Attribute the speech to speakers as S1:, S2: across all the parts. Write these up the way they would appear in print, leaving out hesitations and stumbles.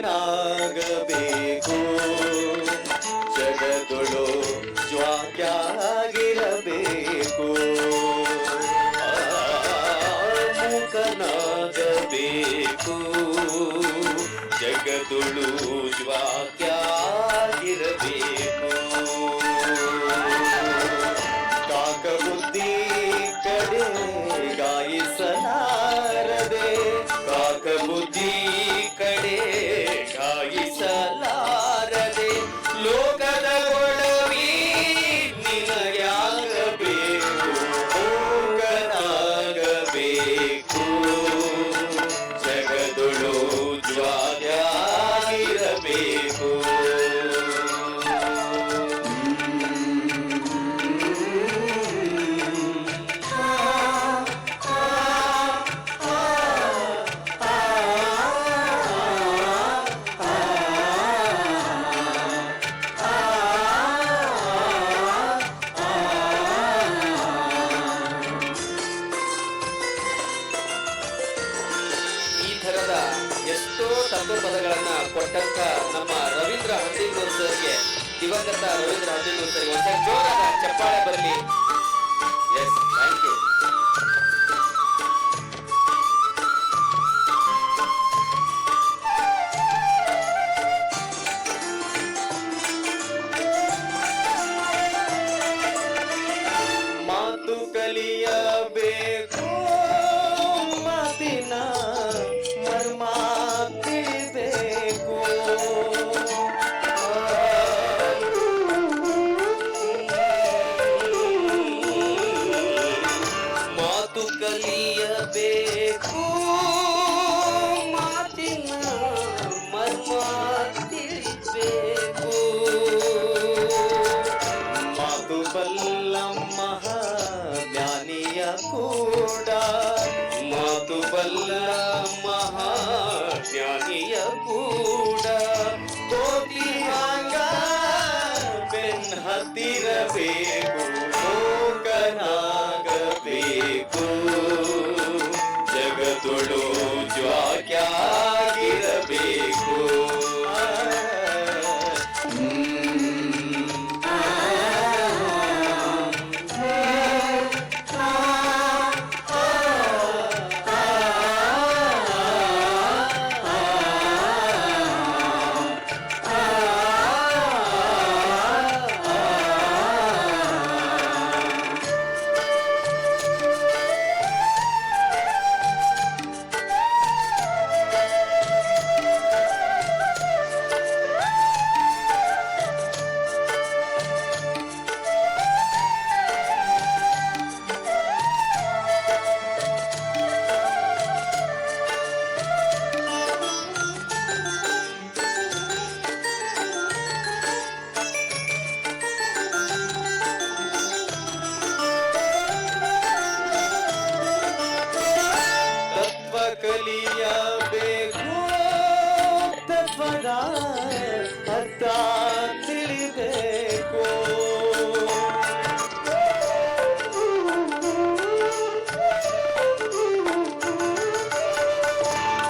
S1: ಮೂಕನಾಗಬೇಕು ಜಗದೊಳು ಜ್ವಾಕ್ಯಾಗಿರಬೇಕು ಮೂಕನಾಗಬೇಕು ಜಗದೊಳು ಜ್ವಾಕ್ಯಾಗಿರಬೇಕು ಕಾಕಬುದ್ಧಿ ಕಡೆ ಗಾಯಿಸಲಾರದೆ ಕಾಕಬುದ್ಧಿ ಕಡೆ ಗಾಯಿಸಲಾರದೆ ಲೋಕದ ಒಡವಿ ನಿನಗ್ಯಾಗಬೇಕು ಮೂಕನಾಗಬೇಕು ಜಗದೊಳು ಜ್ವಾಲೆಯಾಗಿರಬೇಕು ಎಷ್ಟೋ ತತ್ವಪದಗಳನ್ನ ಕೊಟ್ಟಂತ ನಮ್ಮ ರವೀಂದ್ರ ಹಂದಿಗೂರ್ ಸರ್ಗೆ ದಿವಂಗತ ರವೀಂದ್ರ ಹಂದಿಗೂರ್ ಸರ್ಗೆ ಒಂದು ಜೋರಾದ ಚಪ್ಪಾಳೆ ಬರಲಿ. Yes, thank you. ಮಾತು ಕಲಿಯಬೇಕು ಮಾತಿನ ಮರ್ಮ ತಿಳಿಬೇಕು ಮಾತು ಕಲಿಯಬೇಕು ಮಾತಿನ ಮರ್ಮ ತಿಳಿಬೇಕು ಮಾತು ಬಲ್ಲ ಮಹಾಜ್ಞಾನಿಯ ಕೂಡ ಮಾತು ಬಲ್ಲ ಮಹಾಜ್ಞಾನಿಯ ಕೂಡ ಕೋಟಿ ಹಾಂಗ ಬೆನ್ ಹತ್ತಿರಬೇಕು ಮೂಕನಾಗಬೇಕು ಜಗದೊಳು ಜ್ವಾಕ್ಯಾಗಿರಬೇಕು ಕಲಿಯಬೇಕು ತತ್ವದ ಅರ್ಥ ತಿಳಿಬೇಕು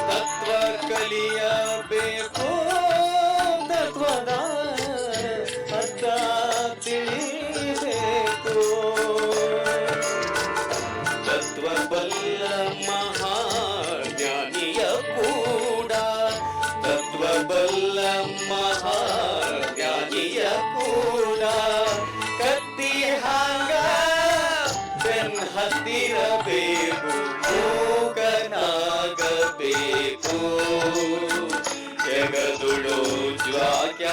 S1: ತತ್ವ ಕಲಿಯಬೇಕು ತತ್ವದ ಅರ್ಥ ತಿಳಿಬೇಕು ತತ್ವ ಬಲ್ಲ ಮಹಾಜ್ಞಾನಿಯ ಕೂಡ ತತ್ವ ಬಲ್ಲ ಮಹಾಜ್ಞಾನಿಯ ಕೂಡ ಕತ್ತಿ ಹಾಂಗ ಬೆನ್ ಹತ್ತಿರಬೇಕು ಮೂಕನಾಗಬೇಕು ಜಗದೊಳು ಜ್ವಾಕ್ಯಾಗಿರಬೇಕು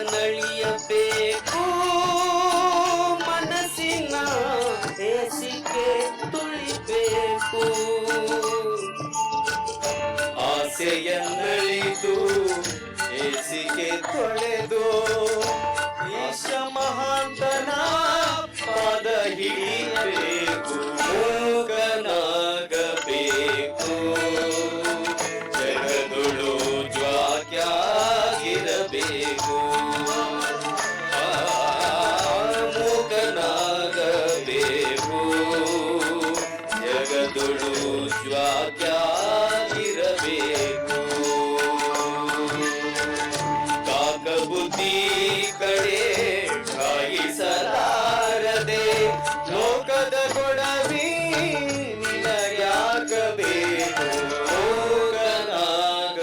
S1: ನಳಿಯಬೇಕು ಮನಸ್ಸಿನ ಹೇಸಿಗೆ ತುಳಿಬೇಕು ಆಸೆಯ ನಳಿದು ಹೇಸಿಗೆ ತೊಳೆದು ಈಶ ಮಹಾಂತನ ಪಾದ ಹಿಡಿಯಬೇಕು ಮೂಕನಾಗಬೇಕು ಜಗದುಳು ಜ್ವಾಕ್ಯಾಗಿರಬೇಕು ಮೂಕನಾಗಬೇಕು ಜಗದುಳು ಜ್ವಾಕ್ಯಾಗಿರಬೇಕು ಕಾಕಬುದ್ಧಿ ಕಡೆ ಛಾಯಿಸಲಾರದೆ ಲೋಕದ ಕೊಡವಿ ನಿನಗ್ಯಾಗಬೇಕು ಮೂಕನಾಗಬೇಕು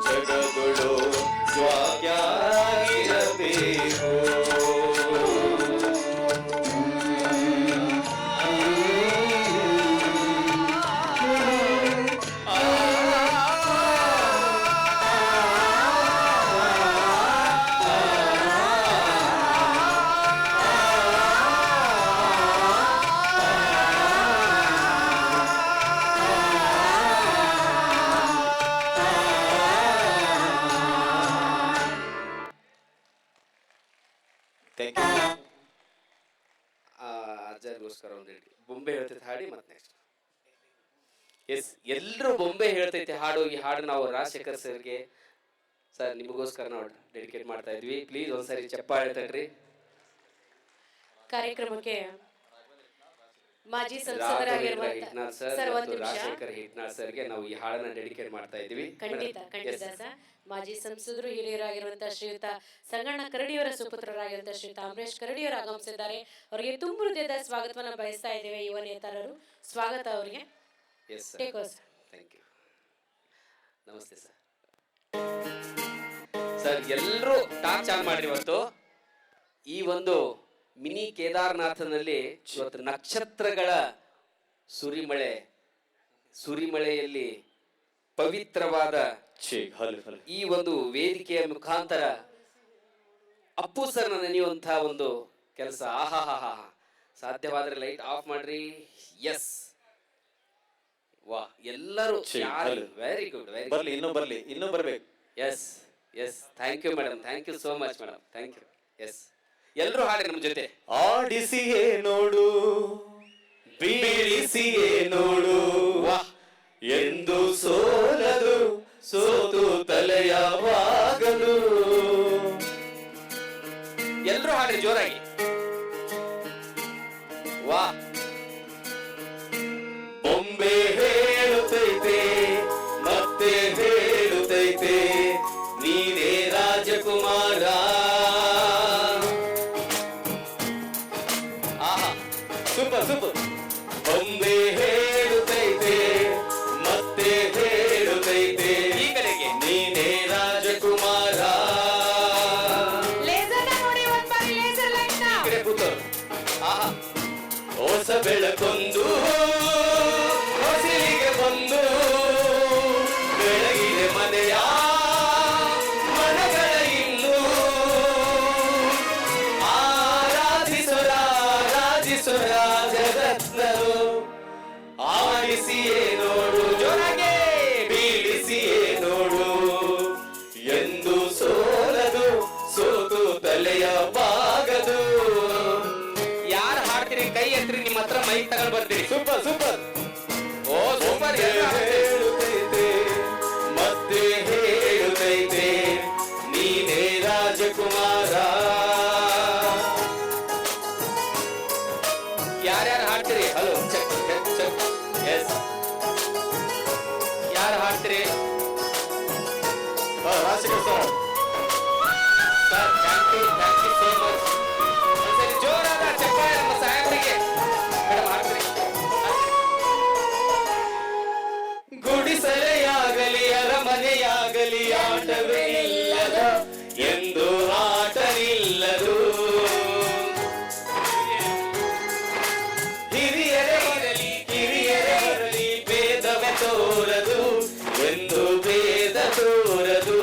S1: ಜಗದುಳು ಜ್ವಾಕ್ಯಾಗಿರಬೇಕು ಅಜ್ಜರಿಗೋಸ್ಕರ ಒಂದು ಹೇಳಿ ಬೊಂಬೆ ಹೇಳ್ತೈತೆ ಹಾಡಿ ಮತ್ತೆ ನೆಕ್ಸ್ಟ್ ಎಸ್ ಎಲ್ಲರೂ ಬೊಂಬೆ ಹೇಳ್ತೈತೆ ಹಾಡು ಈ ಹಾಡು ನಾವು ರಾಜಶೇಖರ್ ಸರ್ಗೆ ಸರ್ ನಿಮಗೋಸ್ಕರ ನಾವು ಡೆಡಿಕೇಟ್ ಮಾಡ್ತಾ ಇದ್ವಿ ಪ್ಲೀಸ್ ಒಂದ್ಸರಿ ಚಪ್ಪಾಳೆ ತಡ್ರಿ
S2: ಕಾರ್ಯಕ್ರಮಕ್ಕೆ ಮಾಜಿ ಸಂಸದರಾಗಿರುವಂತ ಸರ್ ಒಂದು ನಿಮಿಷ
S1: ರಾಜಶೇಖರ್ ಹಿಟ್ನಾಳ್ ಸರ್ಗೆ ನಾವು ಈ ಹಾಡನ್ನ ಡೆಡಿಕೇಟ್ ಮಾಡ್ತಾ ಇದ್ವಿ
S2: ಖಂಡಿತ ಸರ್ ಮಾಜಿ ಸಂಸದರು ಹಿರಿಯರಾಗಿರುವಂತಹ ಶ್ರೀಯುತ ಸಂಗಣ್ಣ ಕರಡಿಯವರ ಸುಪುತ್ರರಾಗಿರುವಂತಹ ಶ್ರೀಯುತ ಅಮರೇಶ್ ಕರಡಿಯವರು ಆಗಮಿಸಿದ್ದಾರೆ ಅವರಿಗೆ ತುಂಬ ಹೃದಯದ ಸ್ವಾಗತವನ್ನು ಬಯಸ್ತಾ ಇದ್ದೇವೆ ಯುವ ನೇತಾರರು ಸ್ವಾಗತ ಅವರಿಗೆ
S1: ಥ್ಯಾಂಕ್ ಯು ನಮಸ್ತೆ ಸರ್ ಸರ್ ಎಲ್ಲರೂ ಟಾರ್ಚ್ ಆನ್ ಮಾಡ್ರಿ ಇವತ್ತು ಈ ಒಂದು ಮಿನಿ ಕೇದಾರನಾಥನಲ್ಲಿ ಇವತ್ತು ನಕ್ಷತ್ರಗಳ ಸುರಿಮಳೆಯಲ್ಲಿ ಪವಿತ್ರವಾದ ಈ ಒಂದು ವೇದಿಕೆಯ ಮುಖಾಂತರ ಅಪ್ಪು ಸರ್ ನೆನೆಯುವಂತಹ ಒಂದು ಕೆಲಸ ಆಹಾ ಸಾಧ್ಯವಾದ್ರೆ ಲೈಟ್ ಆಫ್ ಮಾಡ್ರಿ ಎಸ್ ವಾ ಎಲ್ಲರೂ ವೆರಿ ಗುಡ್ ವೆರಿ
S3: ಇನ್ನೂ ಬರ್ಬೇಕು
S1: yes yes thank you madam thank you so much madam thank you yes ಎಲ್ಲರೂ ಹಾಡಿ ನಮ್ಮ ಜೊತೆ
S3: ಆಡಿಸಿಯೇ ನೋಡು ಬೀಳಿಸಿಯೇ ನೋಡು ಎಂದು ಸೋಲದು ಸೋತು ತಲೆಯವಾಗಲು
S1: ಎಲ್ಲರೂ ಹಾಡ್ರಿ ಜೋರಾಗಿ ವಾ
S3: ಬೊಂಬೆ ಹೇಳುತ್ತೈತೆ ಮತ್ತೆ ಹೇಳುತ್ತೈತೆ ನೀನೇ ರಾಜಕುಮಾರ
S1: ಸೂಪರ್ ಸೂಪರ್
S3: ಬೊಂಬೆ ಹೇಳುತ್ತೈತೆ ಮತ್ತೆ ಹೇಳುತ್ತೈತೆ
S1: ಈ ಕಡೆಗೆ
S3: ನೀನೇ ರಾಜಕುಮಾರ ಹೊಸ ಬೆಳಕೊಂದು ಹೊಸಿಲಿಗೆ ಬಂದು ಬೆಳಗಿದೆ ಮನೆಯ ಮನಗಳ ಇನ್ನು ಆರಾಧಿಸುರ ಜಗತ್ನರು ಆಡಿಸಿಯೇ ನೋಡು
S1: ಜೋರಾಗೆ
S3: ಬೀಳಿಸಿಯೇ ನೋಡು ಎಂದು ಸೋಲದು ಸೋತು ತಲೆಯ ಬಾಗದು
S1: ಯಾರು ಹಾಡ್ತೀರಿ ಕೈ ಎತ್ರಿ ನಿಮ್ಮ ಹತ್ರ ಮೈಕ್ ತಗೊಂಡ್ ಬರ್ತೀರಿ
S3: ಸೂಪರ್ ಸೂಪರ್
S1: ಓ ಸೂಪರ್
S3: ಹೇಳುತ್ತೈತೆ ಮತ್ತೆ ಹೇಳುತ್ತೈತೆ ನೀನೇ ರಾಜಕುಮಾರ
S1: ಯಾರ್ಯಾರು ಹಾಡ್ತೀರಿ hello check check check yes ಯಾರು ಹಾಡ್ತೀರಿ
S3: Rajashekar sir
S1: sir thank you so much ಒಂದ್ಸರಿ ಜೋರಾದ ಚಪ್ಪಾಳೆ ನಮ್ಮ ಸಾಹೇಬರಿಗೆ ಮೇಡಮ್ ಹಾಡ್ತೀರಿ
S3: ಗುಡಿಸಲೆಯಾಗಲಿ ಅರಮನೆಯಾಗಲಿ ಆಟವೇ ಇಲ್ಲದು ಎಂದು ಆಟ ನಿಲ್ಲದು ಹಿರಿಯರೇ ಇರಲಿ ಕಿರಿಯರೇ ಇರಲಿ ಭೇದವೇ ತೋರದು ಎಂದು ಭೇದ ತೋರದು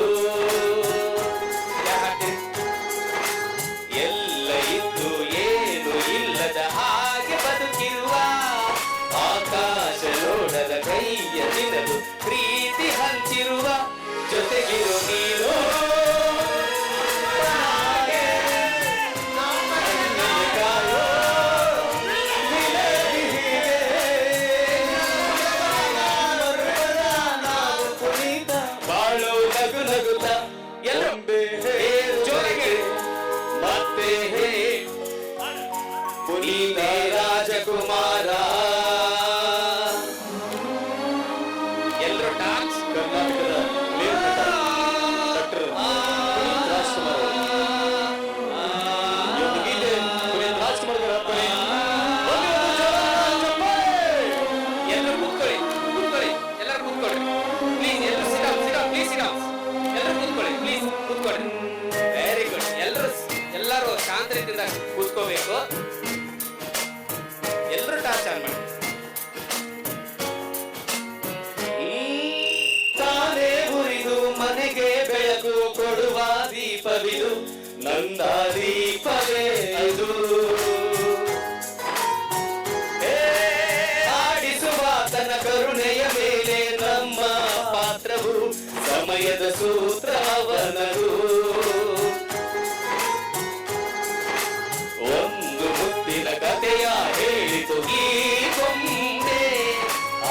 S3: ನಗು ನಗುತ್ತ
S1: ಎಲ್ಲರೂ
S3: ಜೋರಾಗಿ ಮತ್ತೆ ಪುನೀತ ರಾಜಕುಮಾರ.
S1: ಎಲ್ಲರೂ ಡಾನ್ಸ್.
S3: ಕರ್ನಾಟಕದ ಮೇರುನಟ ಡಾಕ್ಟರ್ ಪುನೀತ್ ರಾಜ್ಕುಮಾರ್ ಅವರು. ಈ ಒಂದು ಗೀತೆ ಪುನೀತ್ ರಾಜ್ಕುಮಾರ್ ಅವರ ಅರ್ಪಣೆ. ಒಂದು ಜೋರಾದ ಚಪ್ಪಾಳೆ.
S1: ಎಲ್ಲರೂ ಕೂತ್ಕೊಳ್ಳಿ, ಕೂತ್ಕೊಳ್ಳಿ, ಎಲ್ಲರೂ ಕೂತ್ಕೊಳ್ಳಿ ಪ್ಲೀಸ್. ಎಲ್ಲರೂ ಸಿಡಮ್ ಪ್ಲೀಸ್, ಸಿಡಮ್. ಎಲ್ಲರೂ ಕೂತ್ಕೊಳ್ಳಿ ಪ್ಲೀಸ್, ಕೂತ್ಕೊಳ್ಳಿ. Very good. ಎಲ್ಲರೂ ಶಾಂತ ರೀತಿಯಿಂದ ಕೂತ್ಕೋಬೇಕು. ಎಲ್ಲರೂ ಟಾರ್ಚ್ ಆನ್ ಮಾಡಿ.
S3: ತಾನೇ ಉರಿದು ಮನೆಗೆ ಬೆಳಕು ಕೊಡುವ ದೀಪವಿದು, ನಂದ ದೀಪವೇ ಇದು. ಆಡಿಸುವ ತನ್ನ ಕರುಣೆಯ ಮೇಲೆ ನಮ್ಮ ಪಾತ್ರವು, ಸಮಯದ ಸೂತ್ರವನದು. ಒಂದು ಮುತ್ತಿನ ಕಥೆಯ ಹೇಳಿತು ಈ ಗೊಂಬೆ,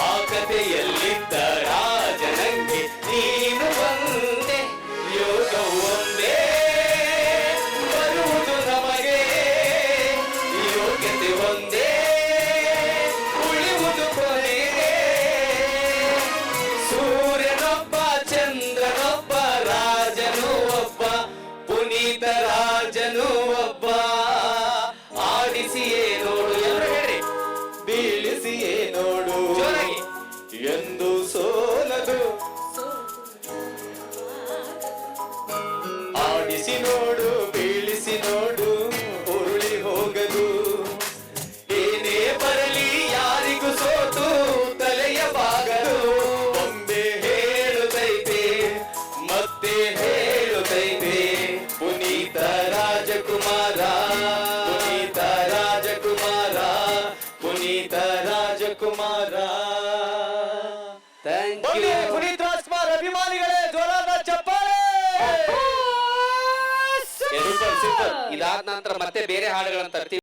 S3: ಆ ಕಥೆಯಲ್ಲಿದ್ದ ರಾಜನಂಗೆ ನೀನು ಒಂದೇ. ಯೋಗವು ಒಂದೇ ಬರುವುದು ನಮಗೆ, ಯೋಗ್ಯತೆ ಒಂದೇ ಉಳಿಯುವುದು ಕೊನೆಗೆ. ಸೂರ್ಯನೊಬ್ಬ ಚಂದ್ರನೊಬ್ಬ, ರಾಜನು ಒಬ್ಬ, ಪುನೀತ ರಾಜನು ಒಬ್ಬ. ಆಡಿಸಿಯೇ ನೋಡು, ಎಲ್ಲರೂ ಹೇಳಿ, ಬೀಳಿಸಿಯೇ ನೋಡು,
S1: ಜೋರಾಗಿ.
S3: ಎಂದು ಸೋಲದು. ಆಡಿಸಿ ನೋಡು, ಬೀಳಿಸಿ ನೋಡು, ಉರುಳಿ ಹೋಗದು. ಏನೇ ಬರಲಿ ಯಾರಿಗೂ ಸೋತು ತಲೆಯ ಬಾಗದು. ಒಮ್ಮೆ ಹೇಳುತ್ತೈತೆ ಮತ್ತೆ ಹೇಳುತ್ತೈತೆ, ಪುನೀತ ರಾಜಕುಮಾರ, ಪುನೀತ ರಾಜಕುಮಾರ, ಪುನೀತ ರಾಜಕುಮಾರ.
S1: ಥ್ಯಾಂಕ್
S3: ಬನ್ನಿ,
S1: ಯು.
S3: ಪುನೀತ್ ರಾಜ್ಕುಮಾರ್ ಅಭಿಮಾನಿಗಳೇ, ಜೋರಾದ ಚಪ್ಪಾಳೆ.
S1: ಸೂಪರ್. ಇದಾದ ನಂತರ ಮತ್ತೆ ಬೇರೆ ಹಾಡುಗಳನ್ನು ತರ್ತೀವಿ.